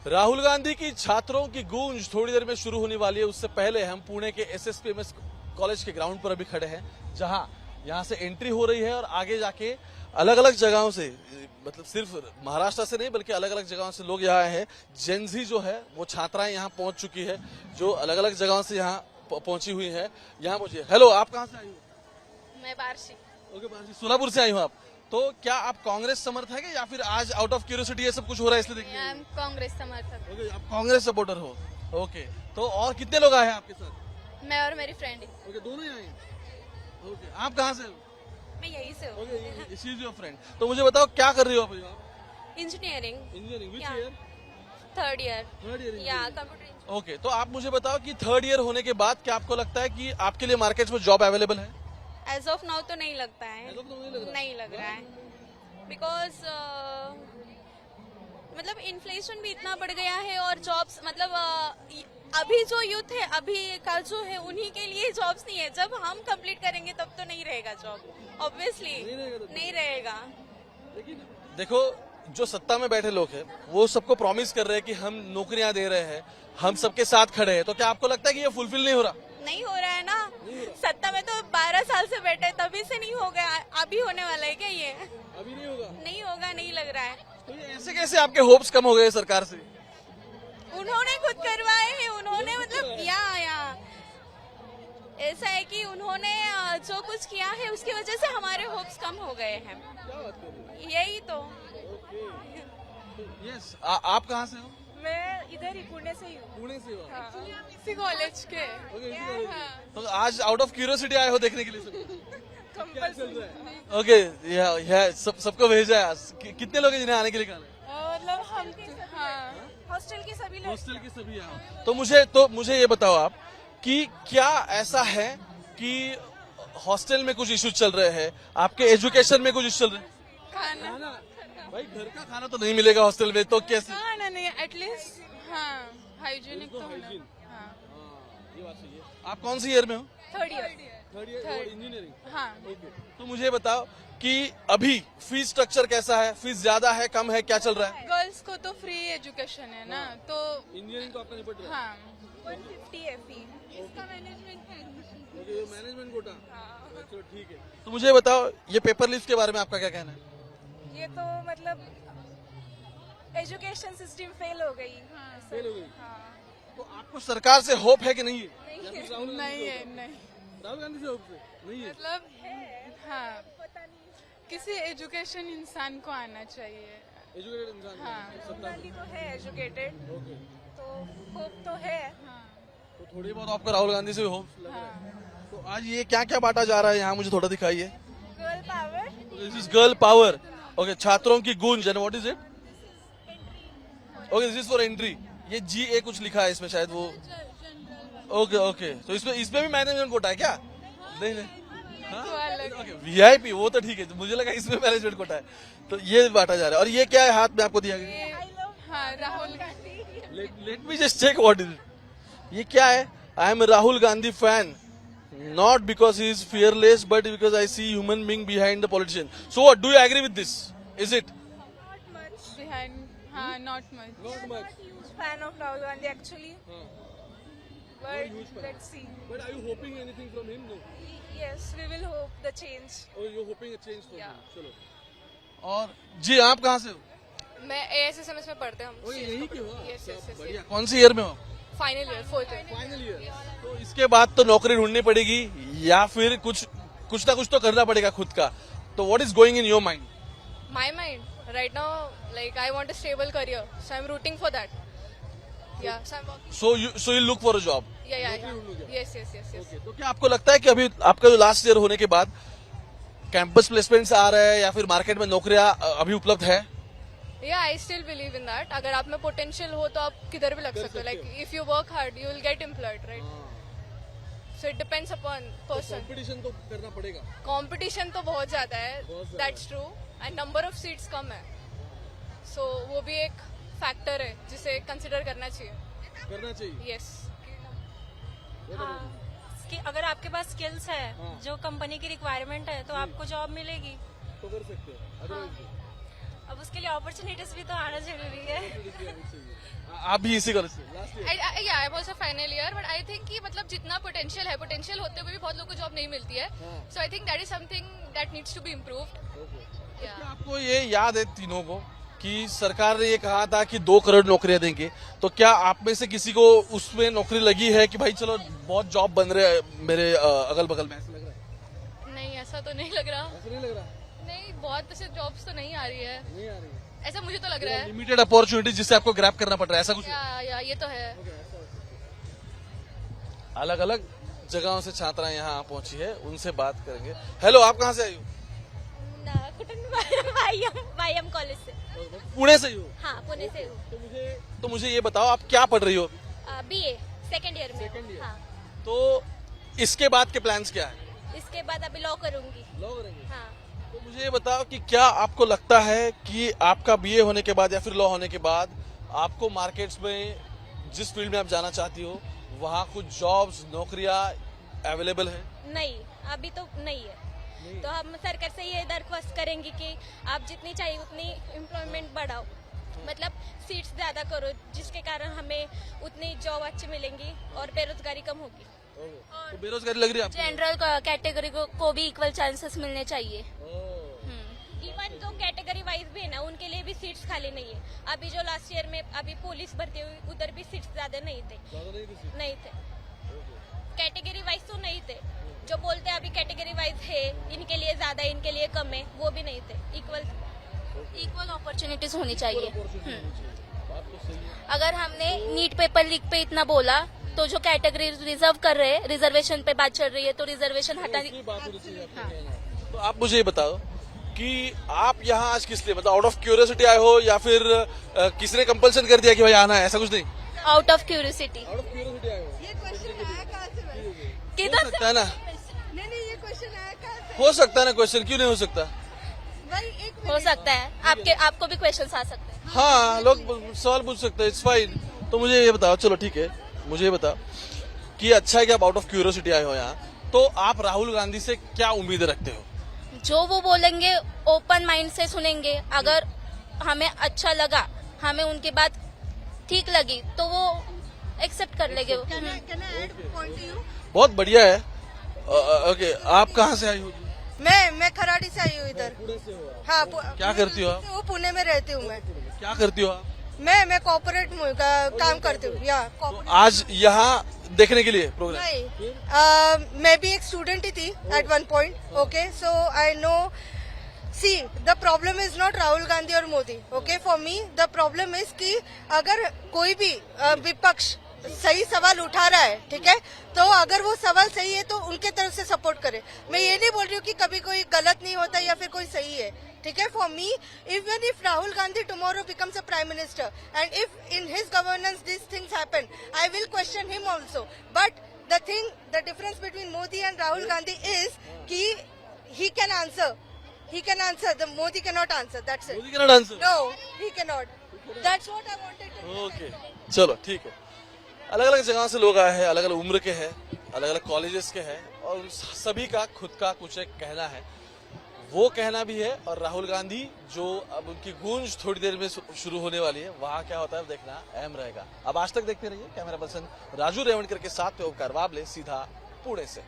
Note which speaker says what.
Speaker 1: राहुल गांधी की छात्रों की गूंज थोड़ी देर में शुरू होने वाली है। उससे पहले हम पुणे के एसएसपीएमएस कॉलेज के ग्राउंड पर अभी खड़े हैं, जहां यहां से एंट्री हो रही है और आगे जाके अलग अलग जगहों से, मतलब सिर्फ महाराष्ट्र से नहीं बल्कि अलग अलग जगहों से लोग यहाँ आए हैं। जेनजी जो है वो छात्राएं यहाँ पहुंच चुकी है, जो अलग अलग जगहों से यहाँ पहुंची हुई है। यहाँ पहुंची। हेलो, आप कहाँ से आई हो?
Speaker 2: मैं बार्शी।
Speaker 1: ओके, बार्शी, सोलापुर से आई हो आप। तो क्या आप कांग्रेस समर्थक है या फिर आज आउट ऑफ क्यूरियोसिटी ये सब कुछ हो रहा है इसलिए देखने?
Speaker 2: आई एम कांग्रेस समर्थक।
Speaker 1: ओके, आप कांग्रेस सपोर्टर हो। ओके, तो और कितने लोग आए हैं आपके साथ?
Speaker 2: मैं और मेरी फ्रेंड।
Speaker 1: ओके, दोनों ही आए हैं। ओके, आप कहाँ से हो?
Speaker 2: मैं यही से हूँ।
Speaker 1: Okay, she is your friend. तो मुझे बताओ क्या कर रही हो अभी आप?
Speaker 2: Engineering.
Speaker 1: Engineering, which
Speaker 2: Yeah.
Speaker 1: Year?
Speaker 2: Third year.
Speaker 1: Third year.
Speaker 2: या कंप्यूटर।
Speaker 1: ओके, तो आप मुझे बताओ कि थर्ड ईयर होने के बाद क्या आपको लगता है कि आपके लिए मार्केट में जॉब अवेलेबल है?
Speaker 2: एज ऑफ नाउ तो नहीं लगता है।
Speaker 1: As of now नहीं लग रहा?
Speaker 2: नहीं लग रहा है बिकॉज मतलब इन्फ्लेशन भी इतना बढ़ गया है और जॉब्स मतलब अभी जो यूथ है अभी का जो है उन्हीं के लिए जॉब्स नहीं है। जब हम कंप्लीट करेंगे तब तो नहीं रहेगा जॉब, ऑब्वियसली नहीं रहेगा।
Speaker 1: देखो, जो सत्ता में बैठे लोग हैं वो सबको प्रॉमिस कर रहे हैं कि हम नौकरियां दे रहे हैं, हम सबके साथ खड़े हैं। तो क्या आपको लगता है कि ये फुलफिल नहीं हो रहा?
Speaker 2: नहीं हो रहा है ना। सत्ता में तो 12 साल से बैठे, तभी से नहीं हो गया। अभी होने वाला है क्या ये?
Speaker 1: अभी नहीं होगा।
Speaker 2: नहीं होगा, नहीं लग रहा है।
Speaker 1: तो ये ऐसे कैसे आपके होप्स कम हो गए सरकार से?
Speaker 2: उन्होंने खुद करवाए हैं, उन्होंने मतलब या ऐसा है कि उन्होंने जो कुछ किया है उसकी वजह से हमारे होप्स कम हो गए हैं।
Speaker 1: क्या बात कर रहे
Speaker 2: यही तो।
Speaker 1: हो? यस, आप कहाँ से हो?
Speaker 2: मैं इधर ही पुणे से ही हूँ।
Speaker 1: पुणे से हो।
Speaker 2: इसी कॉलेज के।
Speaker 1: ओके, इसी कॉलेज में। तो आज आउट ऑफ क्यूरियोसिटी आए हो देखने के लिए सब? क्या चल रहा है? ओके, यह सबको भेजा है आज। कितने लोग हैं जिन्हें आने के लिए कहा?
Speaker 2: मतलब हम हॉस्टल के सभी लोग।
Speaker 1: हॉस्टल के सभी हैं। तो मुझे ये बताओ आप कि क्या ऐसा है कि हॉस्टल में कुछ इश्यूज चल रहे हैं, आपके एजुकेशन में कुछ इश्यूज चल रहे हैं?
Speaker 2: खाना
Speaker 1: भाई, घर का खाना तो नहीं मिलेगा हॉस्टल में, तो कैसे?
Speaker 2: खाना नहीं, एटलीस्ट हाइजीनिक तो होना।
Speaker 1: ये बात सही है। आप कौन सी ईयर में हो?
Speaker 2: Third year.
Speaker 1: Third year engineering.
Speaker 2: हाँ।
Speaker 1: ओके, तो मुझे बताओ कि अभी फीस स्ट्रक्चर कैसा है? फीस ज्यादा है, कम है, क्या चल रहा है?
Speaker 2: गर्ल्स को तो फ्री एजुकेशन है ना, तो
Speaker 1: इंजीनियरिंग तो आपका निपट रहा है।
Speaker 2: हाँ 150 है फी। इसका मैनेजमेंट है।
Speaker 1: Okay, management quota. चलो ठीक है। तो मुझे बताओ, ये पेपर लिस्ट के बारे में आपका क्या कहना है?
Speaker 2: ये तो मतलब एजुकेशन सिस्टम फेल हो गई।
Speaker 1: फेल हो गई।
Speaker 2: हाँ।
Speaker 1: तो आपको सरकार से होप है कि नहीं है?
Speaker 2: नहीं है, नहीं
Speaker 1: राहुल गांधी से होप से नहीं है?
Speaker 2: मतलब हाँ, किसी एजुकेशन इंसान को आना चाहिए।
Speaker 1: एजुकेटेड इंसान।
Speaker 2: हाँ, गांधी तो है एजुकेटेड,
Speaker 1: ओके,
Speaker 2: तो होप तो है।
Speaker 1: तो थोड़ी बहुत आपको राहुल गांधी से होप लग रहा है।
Speaker 2: हाँ।
Speaker 1: तो आज ये क्या क्या बांटा जा रहा है यहाँ, मुझे थोड़ा दिखाइए।
Speaker 2: Girl power.
Speaker 1: This is girl power. Okay, छात्रों की गूंज। And what is it? Okay, this is for entry. ये GA कुछ लिखा है इसमें शायद वो। ओके ओके, तो इसमें भी मैनेजमेंट कोटा है क्या? नहीं नहीं, ओके, VIP वो तो ठीक है, तो मुझे लगा इसमें मैनेजमेंट कोटा है। तो ये बांटा जा रहा है। और ये क्या है हाथ में आपको दिया गया?
Speaker 2: हाँ, Rahul Gandhi.
Speaker 1: Let me just check what is it. ये क्या है? I am Rahul Gandhi fan, not because he is fearless but because I see human being behind the politician. So what, do you agree with this? Is it?
Speaker 2: Not much behind. हाँ, not much.
Speaker 1: Not much.
Speaker 2: Huge fan of Rahul Gandhi actually. But
Speaker 1: huge fan.
Speaker 2: let's see.
Speaker 1: But are you hoping anything from him? No.
Speaker 2: Yes, we will hope the change.
Speaker 1: Oh, you're hoping a change from
Speaker 2: Yeah.
Speaker 1: him. चलो। और जी, आप कहाँ से हो?
Speaker 2: मैं ASSMS में पढ़ते हम।
Speaker 1: यही के हो?
Speaker 2: Yes, yes, yes,
Speaker 1: बढ़िया। कौन सी ईयर में हो?
Speaker 2: Final year, fourth year.
Speaker 1: Final year. तो इसके बाद तो नौकरी ढूंढनी पड़ेगी या फिर कुछ ना कुछ तो करना पड़ेगा खुद का। तो what is going in your mind?
Speaker 2: My mind right now, like I want a stable career, so I'm rooting for that. Yeah, so I'm working.
Speaker 1: So you look for a job.
Speaker 2: Yeah. Yes.
Speaker 1: तो क्या आपको लगता है कि अभी आपका जो last year होने के बाद कैंपस प्लेसमेंट्स आ रहे हैं या फिर मार्केट में नौकरियां अभी उपलब्ध है?
Speaker 2: Yeah, I still believe in that. अगर आप में पोटेंशियल हो तो आप किधर भी लग सकते हो. Like if you work hard, you will get employed, right? So it depends upon person.
Speaker 1: Competition तो करना पड़ेगा।
Speaker 2: कंपटीशन तो बहुत ज्यादा है,
Speaker 1: बहुत ज्यादा
Speaker 2: that's true. And number of seats कम है, so वो भी एक फैक्टर है जिसे कंसिडर करना चाहिए. Yes.
Speaker 3: कि अगर आपके पास स्किल्स है जो कंपनी की रिक्वायरमेंट है तो आपको जॉब मिलेगी।
Speaker 1: तो कर सकते हो।
Speaker 3: अब उसके लिए अपॉर्चुनिटीज भी तो आना जरूरी है।
Speaker 1: आप भी इसी कॉलेज से लास्ट ईयर?
Speaker 4: या I was a final year but I think कि मतलब जितना पोटेंशियल है, पोटेंशियल होते हुए भी बहुत लोगों को जॉब नहीं मिलती है. So I think that is something that needs to be improved.
Speaker 1: क्या आपको ये याद है तीनों को कि सरकार ने ये कहा था कि 2 करोड़ नौकरियां देंगे, तो क्या आप में से किसी को उसमें नौकरी लगी है कि भाई चलो बहुत जॉब बन रहे हैं मेरे अगल बगल में, ऐसा लग रहा है?
Speaker 4: नहीं, ऐसा तो नहीं लग रहा.
Speaker 1: ऐसा नहीं लग रहा?
Speaker 4: नहीं, बहुत ऐसे जॉब्स तो नहीं आ रही है,
Speaker 1: नहीं आ रही है.
Speaker 4: ऐसा मुझे तो लग रहा है.
Speaker 1: लिमिटेड अपॉर्चुनिटी जिससे आपको ग्रैब करना पड़ रहा है, ऐसा कुछ?
Speaker 4: या ये तो है.
Speaker 1: अलग अलग जगहों से छात्राएं यहाँ पहुंची है, उनसे बात करेंगे. हेलो, आप कहाँ से आई हो?
Speaker 3: वाईएम कॉलेज से.
Speaker 1: पुणे से ही हो?
Speaker 3: हाँ, पुणे से हूँ.
Speaker 1: तो मुझे ये बताओ, आप क्या पढ़ रही हो?
Speaker 3: बीए सेकेंड ईयर में. हाँ,
Speaker 1: तो इसके बाद के प्लान्स क्या है?
Speaker 3: इसके बाद अभी लॉ करूंगी.
Speaker 1: लॉ करेंगे?
Speaker 3: हाँ.
Speaker 1: तो मुझे ये बताओ कि क्या आपको लगता है कि आपका बीए होने के बाद या फिर लॉ होने के बाद आपको मार्केट्स में जिस फील्ड में आप जाना चाहती हो वहाँ कुछ जॉब्स, नौकरियां अवेलेबल है?
Speaker 3: नहीं, अभी तो नहीं है. तो हम सरकार से ये दरख्वास्त करेंगे कि आप जितनी चाहिए उतनी एम्प्लॉयमेंट बढ़ाओ, मतलब सीट्स ज्यादा करो, जिसके कारण हमें उतनी जॉब अच्छी मिलेंगी और बेरोजगारी कम होगी.
Speaker 1: तो बेरोजगारी लग रही है आपको?
Speaker 3: जनरल कैटेगरी को भी इक्वल चांसेस मिलने चाहिए. इवन जो कैटेगरी वाइज भी है ना, उनके लिए भी सीट्स खाली नहीं है. अभी जो लास्ट ईयर में अभी पुलिस भर्ती हुई, उधर भी सीट्स ज्यादा नहीं थे. कैटेगरी वाइज तो नहीं थे. जो बोलते हैं अभी कैटेगरी वाइज है, इनके लिए ज्यादा, इनके लिए कम है, वो भी नहीं थे. इक्वल अपॉर्चुनिटीज होनी चाहिए. अगर हमने नीट पेपर लीक पे इतना बोला, तो जो कैटेगरी रिजर्व कर रहे हैं, रिजर्वेशन पे बात चल रही है, तो रिजर्वेशन हटाने.
Speaker 1: तो आप मुझे ये बताओ कि आप यहाँ आज किस लिए, मतलब आउट ऑफ क्यूरियोसिटी आए हो या फिर किसी ने कंपल्सन कर दिया कि भाई आना है, ऐसा कुछ नहीं?
Speaker 3: Out of curiosity.
Speaker 1: Out of curiosity आए हो?
Speaker 3: किधर
Speaker 1: हो सकता है ना,
Speaker 5: नहीं ये क्वेश्चन आया कहाँ से?
Speaker 1: हो सकता है ना क्वेश्चन, क्यों नहीं हो सकता?
Speaker 5: भाई एक
Speaker 3: हो सकता है आपको भी क्वेश्चन आ सकते हैं.
Speaker 1: हाँ, लोग सवाल पूछ सकते हैं, इट्स फाइन. तो मुझे ये बताओ, चलो ठीक है, मुझे ये बताओ कि अच्छा है कि आप आउट ऑफ क्यूरियोसिटी आए हो यहाँ, तो आप राहुल गांधी से क्या उम्मीद रखते हो?
Speaker 3: जो वो बोलेंगे ओपन माइंड से सुनेंगे. अगर हमें अच्छा लगा, हमें उनकी बात ठीक लगी, तो वो एक्सेप्ट कर लेंगे.
Speaker 5: Can I add point to you?
Speaker 1: बहुत बढ़िया है. ओके, आप कहाँ से आई हो?
Speaker 5: मैं खराड़ी से आई हूँ इधर. हाँ.
Speaker 1: क्या करती हो आप?
Speaker 5: वो पुणे में रहती हूँ मैं.
Speaker 1: क्या करती हो आप?
Speaker 5: मैं कॉर्पोरेट का काम करती हूँ. या corporate-
Speaker 1: आज यहाँ देखने के लिए प्रोग्राम?
Speaker 5: नहीं, मैं भी एक स्टूडेंट ही थी at one point. Okay, so I know. See, the problem is not Rahul Gandhi और Modi. Okay, for me the problem is कि अगर कोई भी विपक्ष सही सवाल उठा रहा है, ठीक है, तो अगर वो सवाल सही है तो उनके तरफ से सपोर्ट करे. मैं ये नहीं बोल रही हूँ कि कभी कोई गलत नहीं होता या फिर कोई सही है, ठीक है. For me, even if Rahul Gandhi tomorrow becomes a prime minister and if in his governance this things happen, I will question him also. But the difference between Modi and Rahul Gandhi is कि he can answer. The Modi cannot answer. That's it.
Speaker 1: Modi के ना answer?
Speaker 5: No, he cannot. That's what I wanted to.
Speaker 1: Okay, चलो ठीक है. अलग अलग जगह से लोग आए हैं, अलग अलग उम्र के हैं, अलग अलग कॉलेजेस के हैं, और उन सभी का खुद का कुछ एक कहना है. वो कहना भी है, और राहुल गांधी जो अब उनकी गूंज थोड़ी देर में शुरू होने वाली है, वहाँ क्या होता है देखना अहम रहेगा. अब आज तक देखते रहिए. कैमरा पर्सन राजू रेवणकर के साथ में उपकार वाबले, सीधा पुणे से.